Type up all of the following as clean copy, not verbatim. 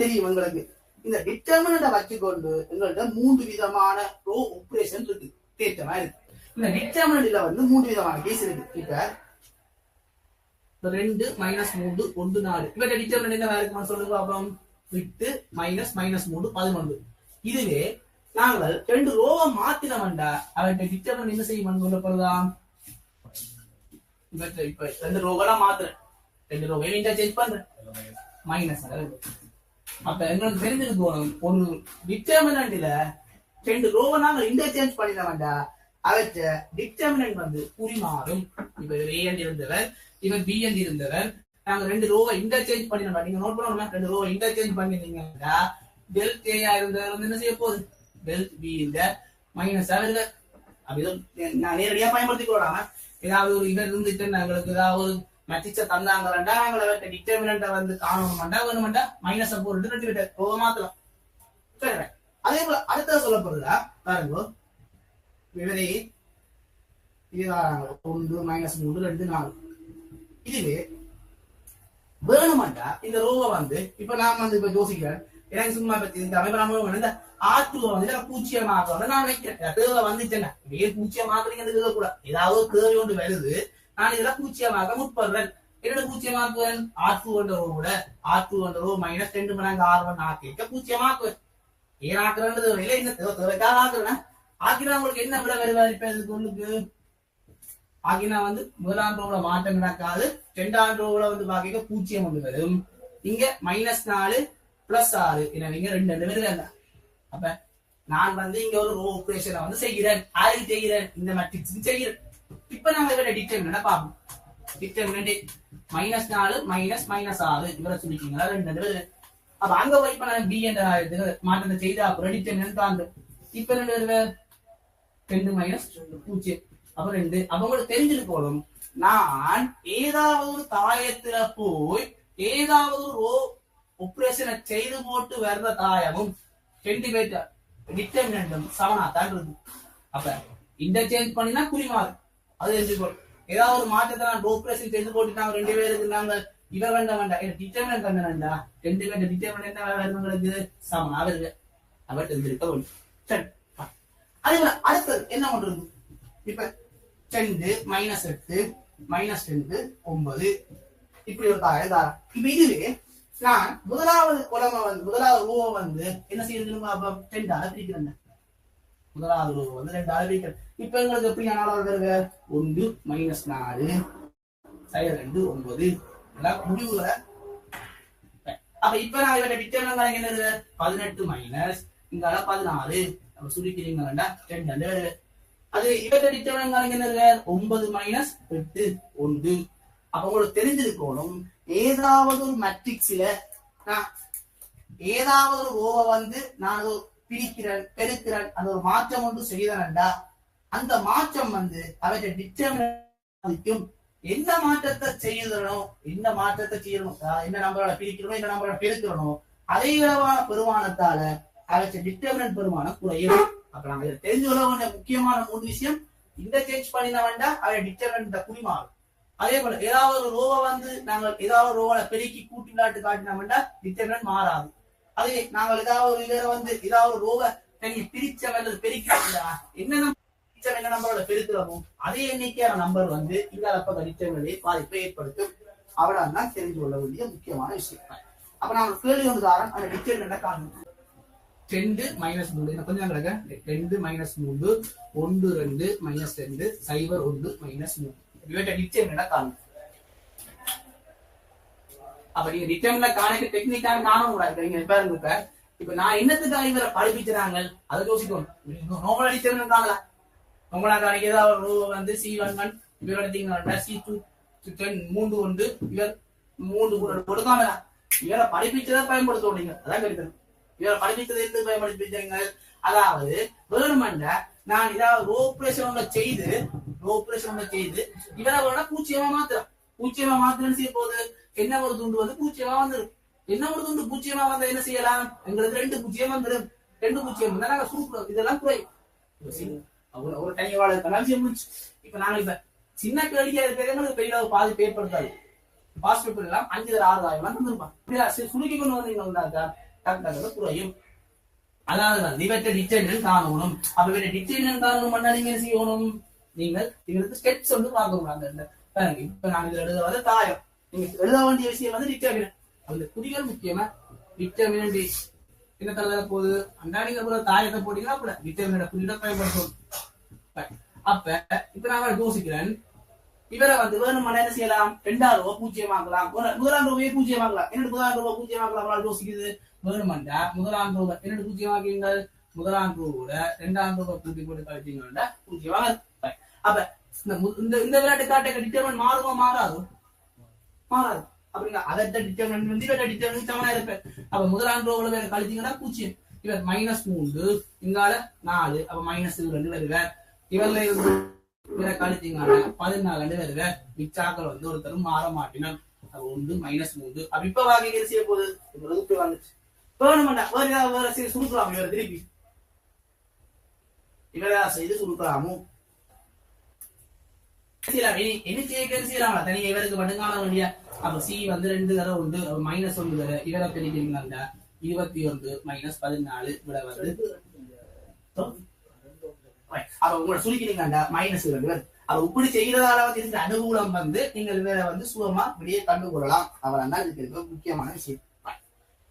தெரியும் எங்களுக்கு. இந்த டிட்டர்மினண்ட வச்சுக்கொண்டு எங்கள்கிட்ட 3 விதமான ரோ ஆபரேஷன் இருக்கு, தேற்றமா இருக்கு. இந்த டிட்டர்மினண்ட்ல வந்து 3 விதமான கேஸ் இருக்கு. இப்ப 2 -3 1 4 இவற்றை டிட்டர்மினண்ட் என்ன இருக்குன்னு சொல்லுங்க பாப்போம். 8 -3 11. இதுவே நாங்கள் 2 ரோவை மாத்தினோம்டா அவற்றை டிட்டர்மினண்ட் என்ன செய்யும் சொல்லப்படுதான். இப்ப 2 ரோவெல்லாம் மாத்துறேன், 2 ரோவை இன்டர்சேஞ்ச் பண்றேன், மைனஸ். அப்ப எங்களுக்கு தெரிஞ்சது போகணும், ஒரு டிட்டர்மினண்ட்ல 2 ரோவை நாங்கள் இன்டர்சேஞ்ச் பண்ணினோம்டா அவற்றை டிட்டர்மினண்ட் வந்து குறிமாறும். இப்ப ஏ என்று இருந்தவர், இவர் பி என்று இருந்தவர், நாங்க 2 ரோவை இன்டர்சேஞ்ச் பண்ணினோம். நீங்க நோட் பண்ணணும், 2 ரோவை இன்டர்சேஞ்ச் பண்ணினீங்கன்னா டெல்ட் ஏ இருந்தவர் வந்து என்ன செய்ய போகுது, டெல்ட் பி இந்த மைனஸ் வருது. அப்படி நான் நேரடியா பயன்படுத்திக் கொள்ளலாம. ஏதாவது ஒரு இவர் இருந்துட்டு எங்களுக்கு ஏதாவது ஒரு மேட்ரிக்ஸ தந்தாங்கடா நாங்கள் அவற்றை டிட்டர்மினண்ட வந்து காணணும்டா வேணும்டா மைனஸை போட்டு 2 ரோவை மாத்தலாம். சரி, அதே போல அடுத்தது சொல்லப்படுதா பாருங்க. இவரே 1 -3 2 4. இதுவே வேணுமாண்டா இந்த ரோவை வந்து இப்ப நான் வந்து இப்ப யோசிக்கிறேன், எனக்கு சும்மா இந்த அமைப்பு இந்த R2 வந்து பூச்சியமாக நான் வைக்கிறேன். தேவை வந்துச்சேன்னா இதே பூச்சியமாக்குறீங்க கூட ஏதாவது தேவை ஒன்று வருது, நான் இதுல பூச்சியமாக முற்படுறேன். என்னோட பூச்சியமாக்குவேன் R2 என்ற ரோவோட R2 என்ற ரோ -2 மடங்கு R1 ஆக்கிக்க பூச்சியமாக்குவேன். ஏன் ஆக்குறது இல்லை, இந்த தேவைக்காக ஆக்குறேன். ஆக்கினா உங்களுக்கு என்ன விட வருவாரு இப்ப இதுக்கு ஒண்ணுக்கு ஆகினா வந்து முதலாம் ரோவுல மாற்றம் நடக்காது, 2ஆம் ரோவுல வந்து பாக்க பூஜ்ஜியம் ஒன்று வரும். இங்க -4 +6 எனவே இங்க 2 வருது. அப்ப நான் வந்து இங்க ஒரு ரோ ஆபரேஷனை வந்து செய்கிறேன். ஆறு செய்கிறேன், இந்த மேட்ரிக்ஸ் செய்கிறேன். இப்ப நாங்க இவரை டிட்டர்மினன்ட் பார்ப்போம். டிட்டர்மினன்ட் -4 -6 இவரை சொல்லிட்டீங்களா 2 வருது. அப்ப அங்க போய் இப்ப நான் பி என்ற மாற்றத்தை செய்து அப்புறம் டிட்டர்மினன்ட் தாண்டு. இப்ப 2 வருது, 2 -0 அப்ப 2. அப்ப உங்களுக்கு தெரிஞ்சிருக்கணும், நான் ஏதாவது ஒரு தாயத்துல போய் ஏதாவது ரோ ஆபரேஷனை செய்து போட்டு வர்ற தாயமும் 2 பேர் டிட்டர்மினன்ட்டும் சமனாத்தான் இருக்கு. அப்ப இன்டர்சேஞ்ச் பண்ணினா குறிமாறு அது தெரிஞ்சுக்கணும். ஏதாவது ஒரு மாற்றத்தை நான் ரோ ஆபரேஷன் செய்து போட்டுட்டாங்க 2 பேருக்கு, நாங்க இவ வேண்டாம் டிட்டர்மினன்ட் கண்டா 2 பேர் டிட்டர்மினன்ட் என்ன வருங்களுக்கு சமனா வருது. அவ தெரிஞ்சிருக்க வேண்டும். சரி, அதே போல அடுத்தது என்ன பண்றது. இப்ப 2 -8 -2 9 இப்படி ஒரு தாரம். இப்ப இதுவே நான் முதலாவது குலமை வந்து முதலாவது ரூவை வந்து என்ன செய்யணும் 2 பிரிக்கிறேன். முதலாவது ரூவை வந்து 2 பிரிக்கிறேன். இப்ப எங்களுக்கு எப்படி வருது 1 -4 -2 9 எல்லாம் முடிவுகளை. அப்ப இப்ப நான் இவரை டிட்டர்மினன்ட் என்னது 18 மைனஸ் இங்கால 14 நம்ம சுருக்கிறீங்க 2 அது இவற்றை டிட்டர்மினன்ட் என்னது 9 -8 1. அப்ப உங்களுக்கு தெரிஞ்சிருக்கணும், ஏதாவது ஒரு மேட்ரிக்ஸ்ல நான் ஏதாவது ஒரு ரோவை வந்து நான் பிரிக்கிறேன் பெருக்கிறேன் அந்த ஒரு மாற்றம் ஒன்று செய்தேன்டா அந்த மாற்றம் வந்து அவற்றை டிட்டர்மினன்ட் எந்த மாற்றத்தை செய்யணும் என்ன மாற்றத்தை செய்யணும் என்ன நம்பரோட பிரிக்கிறோம் என்ன நம்பரோட பெருக்கிறோம் அதே அளவான பெருமானத்தால அவற்றை டிட்டர்மினன்ட் பெருமானம் குறையும். அப்ப நாங்க இதை தெரிஞ்சு கொள்ள வேண்டிய முக்கியமான 3 விஷயம், இன்டர்சேஞ்ச் பண்ணின வேண்டாம் அதை டிட்டர்மினன்ட் குறிமாறும். அதே போல ஏதாவது ஒரு ரோவை வந்து நாங்கள் ஏதாவது ரோவை பெருக்கி கூட்டி விளையாட்டு காட்டினா வேண்டாம் டிட்டர்மினன்ட் மாறாது. அதே நாங்கள் ஏதாவது ஒரு இதை வந்து ஏதாவது ஒரு ரோவை பிரிச்ச அல்லது பெருக்கிறோம்டா என்ன நம்பரோட பெருக்கிறோமோ அதே எண்ணிக்கையான நம்பர் வந்து இல்லாத டிட்டர்மினன்ட் பாதிப்பை ஏற்படுத்தும். அவ்வளவு தான் தெரிஞ்சு கொள்ள வேண்டிய முக்கியமான விஷயம். அப்ப நான் ஒரு கேள்வி ஒன்று தாரன் அந்த டிட்டர்மினன்ட் காணும் 2 -3 கொஞ்சம் 2 -3 1 2 -2 0 1 -3 இவற்றை டிட்டர்மினன்ட் காணும். அப்ப நீங்க டிட்டர்மினன்ட் காணக்கு டெக்னிக்கான காணும் கூடாது. நீங்க பாருங்க, இப்ப நான் என்னத்துக்காக இவரை படிப்பிச்சாங்க அதை யோசிக்கணும். நோமலா டிட்டர்மினன்ட் காணலாம். நோமலா காணிக்கு ஏதாவது ரோ வந்து C11 இவர் எடுத்தீங்கன்னா C2 3 1 இவர் 3 கொடுக்காமலா இவரை படிப்பிச்சதை பயன்படுத்த அதான் கிடைக்கணும். இவரை படிப்பித்தது எது பயன்படுத்திங்க, அதாவது வேணுமெண்டா நான் ஏதாவது ரோ ஆபரேஷன் செய்து இவரை வேணா பூச்சியமா மாத்திரம் செய்ய போது என்ன ஒரு துண்டு வந்து பூச்சியமா வந்துடும். என்ன ஒரு துண்டு பூச்சியமா வந்தா என்ன செய்யலாம், எங்களுக்கு 2 பூச்சியம் வந்துடும். 2 பூச்சியம் வந்தா நாங்க சூப்பர் இதெல்லாம் குறை ஒரு தனிவாளர் கலாச்சியம் முடிச்சு. இப்ப நாங்க இப்ப சின்ன கேள்வியா இருக்கிறவங்களுக்கு பெரிய பாதிப்பு ஏற்படுத்தாது. பாசிட்டிவ் எல்லாம் 5/6 தந்துருப்பான். சுருக்கி கொண்டு வந்தீங்கன்னா குறையும். அதாவது வந்து இவற்றை டிட்டர்மினன்ட் காணணும். அப்ப இவற்றை டிட்டர்மினன்ட் காணணும் பண்ணா நீங்க என்ன செய்யணும்? நீங்கள் இவருக்கு ஸ்டெப்ஸ் வந்து பார்க்கணும். இப்ப நாங்க இதுல எழுத வந்து தாயம். நீங்க எழுத வேண்டிய விஷயம் வந்து டிட்டர்மினன்ட். அந்த குறிகள் முக்கியமா டிட்டர்மினன்ட் என்ன தர போகுது அண்டாடிங்க போல தாயத்தை போட்டீங்கன்னா கூட டிட்டர்மினன்ட் குறியிட பயன்படுத்தணும். அப்ப இப்ப நான் யோசிக்கிறேன், இவரை வந்து வேணும் என்ன செய்யலாம்? 2000 ரூபாய் பூஜ்ஜியமாக்கலாம், முதலாம் ரூபாயை பூஜ்ஜியமாக்கலாம். என்னோட முதலாம் ரூபாய் பூஜ்ஜியமாக்கலாம் யோசிக்குது. வேணுமெண்டா முதலாம் ரூபாய் என்னோட பூஜ்ஜியமாக்கீங்கள், முதலாம் ரூபாயோட 2000 ரூபாய் கூட்டி போட்டு கழிச்சீங்கன்னா பூஜ்ஜியமாக. அப்ப இந்த விளையாட்டு காட்ட டிட்டர்மெண்ட் மாறுமா? மாறாது. அப்படிங்க அதட்ட டிட்டர்மெண்ட் வந்து இவர டிட்டர்மெண்ட் சமனா இருக்கு. அப்ப முதலாம் ரூபாய் வேற கழிச்சீங்கன்னா பூஜ்ஜியம். இவர் -3 இங்கால 4 அப்ப -2 வருவார். இவர்ல இருந்து இவரை கழிச்சீங்கன்னா 14 வருவார். மிச்சாக்கள் வந்து ஒருத்தரும் மாற மாட்டினான். அது 1 -3 அப்ப இப்ப வாங்க செய்ய போகுது வகுப்பு வந்துச்சு. வேணுமெண்டா வேற செய்து சுருக்கலாம். இவரை திருப்பி இவரா செய்து சுருக்கலாமோ என்ன செய்யலாம் தனியா இவருக்கு மட்டும் காண வேண்டிய. அப்ப சி வந்து 2 தடவை உண்டு, -1 தடவை இவரை பிரிக்கிறீங்களா 21 -14 இவரை வந்து அப்ப உங்களை சுருக்கிறீங்கண்டா -2. அவ இப்படி செய்யறதால வந்து இருக்கிற அனுகூலம் வந்து நீங்கள் வேற வந்து சுகமா வெளியே கண்டுகொள்ளலாம். அவன் தான் இருக்கிற முக்கியமான விஷயம்.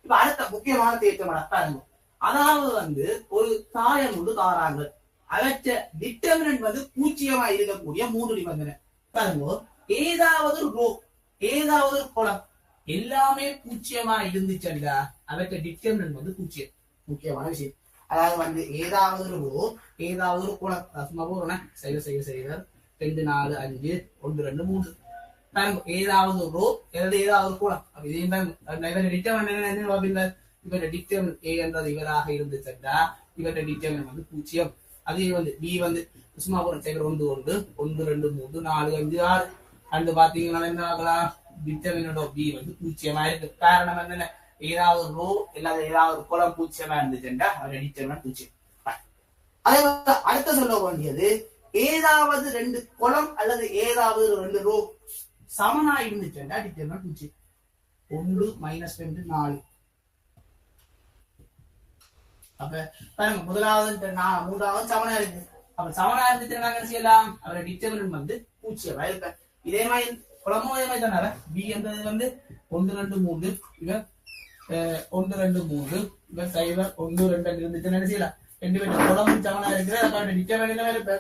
இப்ப அடுத்த முக்கியமான தேர்த்தமான பாருங்க. அதாவது வந்து ஒரு தாயம் உண்டு தாராங்க. அவற்ற டிட்டர்மினன்ட் வந்து பூஜ்ஜியமா இருக்கக்கூடிய 3 நிபந்தனை பாருங்க. ஏதாவது ரோ ஏதாவது ஒரு குளம் எல்லாமே பூஜ்ஜியமா இருந்துச்சுண்டா அவற்ற டிட்டர்மினன்ட் வந்து பூஜ்ஜியம். முக்கியமான விஷயம். அதாவது வந்து ஏதாவது ஒரு ரோ ஏதாவது ஒரு குளம் சும்மா போறோம் செய்ய 2 4 5 1 2 3 பாருங்க. ஏதாவது ஒரு ரோ ஏதாவது ஒரு குளம் இதையும் இவர டிட்டர்மினன்ட் என்ன? இவர டிட்டர்மினன்ட் ஏ என்றது இவராக இருந்துச்சுண்டா இவற்ற டிட்டர்மினன்ட் வந்து பூஜ்ஜியம். அதே வந்து பி வந்து சும்மா போறோம் 1 1 1 2 3 4 5 6 அண்டு பாத்தீங்கன்னா என்ன ஆகலாம்? டிட்டர்மினன்ட் ஆஃப் பி வந்து பூஜ்ஜியமா இருக்கு. காரணம் என்னென்ன? ஏதாவது ஒரு ரோ இல்லாத ஏதாவது ஒரு குளம் பூஜ்ஜியமா இருந்துச்சுண்டா அவருடைய டிட்டர்மினன்ட் பூஜ்ஜியம். அதே அடுத்த சொல்ல வேண்டியது ஏதாவது 2 குளம் அல்லது ஏதாவது 2 ரோ சமனா இருந்துச்சுண்டா டிட்டர்மினன்ட் பூஜ்ஜியம். 1 -2 4 அப்ப பாருங்க முதலாவது மூன்றாவது சமனா இருக்கு. அப்ப சமனா இருந்துச்சு நாங்க என்ன செய்யலாம்? அவருடைய டிட்டர்மினன்ட் வந்து பூஜ்ஜியமா இருக்க. இதே மாதிரி குளமும் அதே மாதிரி தானே. பி என்றது வந்து 1 2 3 இவர் 1 2 3 இவர் 0 1 2 இருந்துச்சு என்ன செய்யலாம்? 2 பேரும் குளமும் சமனா இருக்கிற அவருடைய டிட்டர்மினன்ட் இருப்ப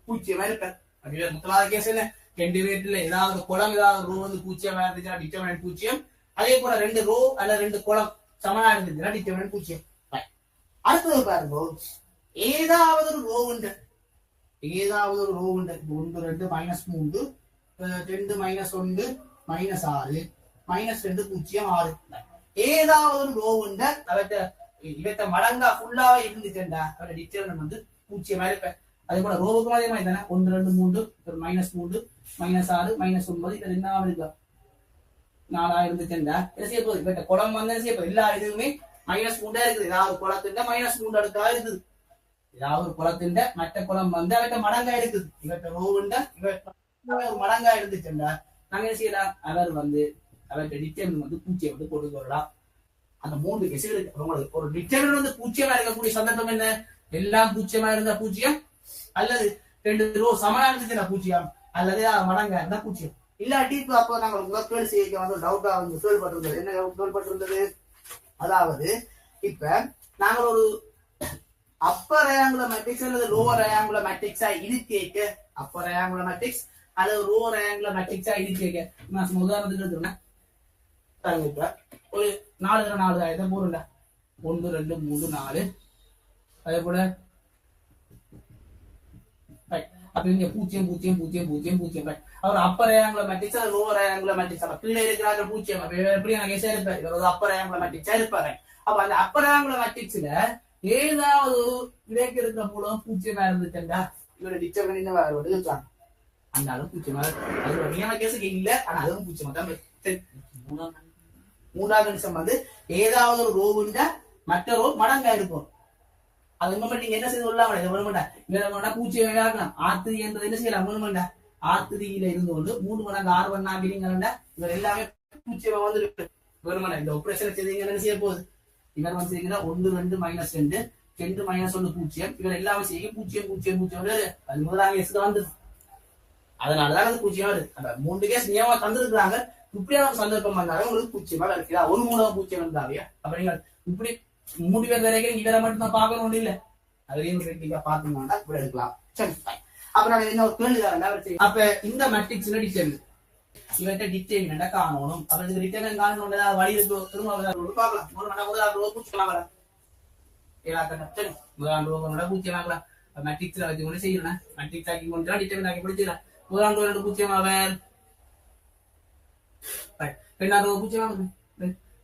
பூஜ்ஜியமா இருப்ப. அப்படி முதலாவது கேஸ் என்ன? 2 பேர்ல ஏதாவது குளம் ஏதாவது ரோ வந்து பூஜ்ஜியமா இருந்துச்சுன்னா டிட்டர்மினன்ட் பூஜ்ஜியம். அதே போல 2 ரோ அல்ல 2 குளம் சமனா இருந்துச்சுன்னா டிட்டர்மினன்ட் பூஜ்ஜியம். அடுத்தது பாருங்க. ஏதாவது ஒரு ரோ உண்டு 1 2 -3 2 -1 -1 -6 -2 0 6 ஏதாவது ஒரு ரோ உண்டு அவற்ற இவற்ற மடங்கா ஃபுல்லாவே இருந்துச்சுண்டா அவரோட டிட்டர்மினன்ட் வந்து பூஜ்ஜியமா இருப்ப. அதே போல ரோவுக்கு அதே மாதிரி தானே 1 2 3 -3 -6 -9 இது என்ன இருக்கா 4 இருந்துச்சுண்டா என்ன செய்ய போகுது? இவற்ற குளம் வந்து செய்ய போகுது எல்லா இதுவுமே -3 இருக்குது. ஏதாவது குளத்துண்ட -3 அடுக்கா இருக்குது. ஏதாவது ஒரு குளத்துண்ட மற்ற குளம் வந்து அவற்ற மடங்கா இருக்குது. இவற்ற ரோவுண்ட இவற்ற மடங்கா இருந்துச்சுண்டா நாங்க என்ன செய்யலாம்? அவர் வந்து அவற்ற டிட்டர்மினன்ட் வந்து பூஜ்ஜியம் வந்து போட்டு வரலாம். அந்த 3 கேஸ் இருக்கு. உங்களுக்கு ஒரு டிட்டர்மினன்ட் வந்து பூஜ்ஜியமா இருக்கக்கூடிய சந்தர்ப்பம் என்ன? எல்லாம் பூஜ்ஜியமா இருந்தா பூஜ்ஜியம், அல்லது 2 ரோ சமனா இருந்துச்சுன்னா பூஜ்ஜியம், அல்லது மடங்கா இருந்தா பூஜ்ஜியம். இல்லாட்டி அப்போ நாங்க கேள்வி செய்ய வந்து டவுட்டா வந்து கேள்விப்பட்டிருந்தது. என்ன கேள்விப்பட்டிருந்தது? அதாவது இப்ப நாங்க ஒரு அப்பர் ரேங்குலர் மேட்ரிக்ஸ் அல்லது லோவர் ரேங்குலர் மேட்ரிக்ஸா இருக்க அப்பர் ரேங்குலர் மேட்ரிக்ஸ் அல்லது லோவர் ரேங்குலர் மேட்ரிக்ஸா இருக்க நான் உதாரணத்துக்கு எடுத்துக்கிறேன். இப்ப ஒரு 4 4 ஆயிரத்தை போறல 1 2 3 4 அதே போல அப்ப இங்க 0 0 0 0 0 அவர் அப்பர் ரேங்குலர் மேட்ரிக்ஸ் அது லோவர் ரேங்குலர் மேட்ரிக்ஸ். அப்ப கீழே இருக்கிறாங்க 0 அப்ப எப்படி நான் கேஸா இருப்பேன்? இவர் ஒரு அப்பர் ரேங்குலர் மேட்ரிக்ஸா இருப்பாரு. அப்ப அந்த அப்பர் ரேங்குலர் மேட்ரிக்ஸ்ல ஏதாவது விடைக்கு இருக்கிற மூலம் 0 இருந்துச்சுண்டா இவரோட டிட்டர்மினன்ட் வருவது இருக்காங்க. அந்த அளவு 0 அது ஒரு நியம கேஸுக்கு இல்ல, ஆனா அதுவும் 0 தான். மூன்றாவது நிமிஷம் வந்து ஏதாவது ஒரு ரோவுண்ட மற்ற ரோ மடங்கா இருக்கும். அது நீங்க என்ன செய்து கொள்ளலாம்? 0 ஆக்கலாம். R3 என்றது என்ன செய்யலாம்? R3 இருந்து கொண்டு 3 மடங்கு R1 ஆகிறீங்கன்னா இவர் எல்லாமே பூஜ்ஜியமா வந்துருக்கு. வெறுமனே இந்த ஆபரேஷனை செய்தீங்கன்னா என்ன செய்ய போகுது? இவர் வந்து செய்கிற 1 2 -2 2 -1 0 இவர் எல்லாமே செய்ய 0 0 0 அது முதலாக எஸ் வந்துருது. அதனாலதான் அது பூஜ்ஜியம் வருது. அந்த 3 கேஸ் நியமா தந்திருக்கிறாங்க. இப்படியான சந்தர்ப்பம் வந்தாலும் உங்களுக்கு பூஜ்ஜியமா இருக்கிறா. ஒரு மூலம் பூஜ்ஜியம் இருந்தாவே அப்ப நீங்கள் இப்படி 3 பேர் வரைக்கும் இவரை மட்டும் தான் பார்க்கணும் ஒண்ணு இல்ல. அதையும் கிரிட்டிக்கா பாத்தீங்கன்னா இப்படி எடுக்கலாம். சரி, அப்ப நான் என்ன ஒரு கேள்வி அப்ப இந்த மேட்ரிக்ஸ்ல டிட்டர்மின் இவற்றை டிட்டர்மின் காணணும். அப்ப இதுக்கு டிட்டர்மின் காணணும் வழி இருக்கு. திரும்ப பார்க்கலாம். முதலாவது ரோ பூஜ்ஜியமா வரலாம். சரி, முதலாம் ரோ பூஜ்ஜியமா வரலாம். மேட்ரிக்ஸ்ல வச்சு கொண்டு செய்யணும். மேட்ரிக்ஸ் ஆக்கி கொண்டு டிட்டர்மின் ஆக்கி படிச்சுக்கலாம். முதலாம் ரோ 2 பூஜ்ஜியமா ரெண்டாம் ரோ பூஜ்ஜியமா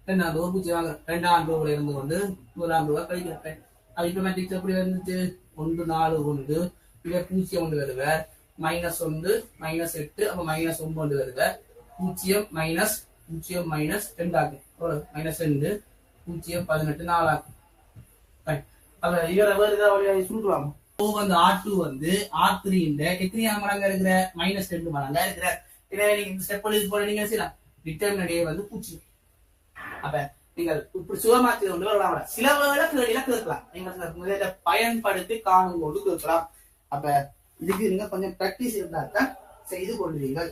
ரெண்டாம் ரோ பூஜ்ஜியமா ரெண்டாம் ரோல இருந்து கொண்டு முதலாம் ரூபா கழிக்கிறேன். அது இப்ப மேட்ரிக்ஸ் எப்படி வந்துச்சு? 1 4 1 இவர் 0 கொண்டு வருவார். -1 -8 அப்ப -9 கொண்டு வருவார். 0 -2 ஆகும். -2 0 18 4 ஆகும். அப்ப இவரை வேறு ஏதாவது சுருக்கலாம். வந்து R2 வந்து R3 இந்த எத்தனையாம் மடங்கா இருக்கிற? -2 மடங்கா இருக்கிற. எனவே நீங்க இந்த ஸ்டெப் இது போல நீங்க செய்யலாம். டிட்டர்மினேட் வந்து 0. அப்ப நீங்கள் இப்படி சுகமாக்கி கொண்டு வரலாம். சில வேளை கேள்வியில கேட்கலாம். நீங்க பயன்படுத்தி காணும் போது கேட்கலாம். அப்ப இதுக்கு நீங்க கொஞ்சம் பிராக்டிஸ் இருந்தா செய்து கொள்வீர்கள்.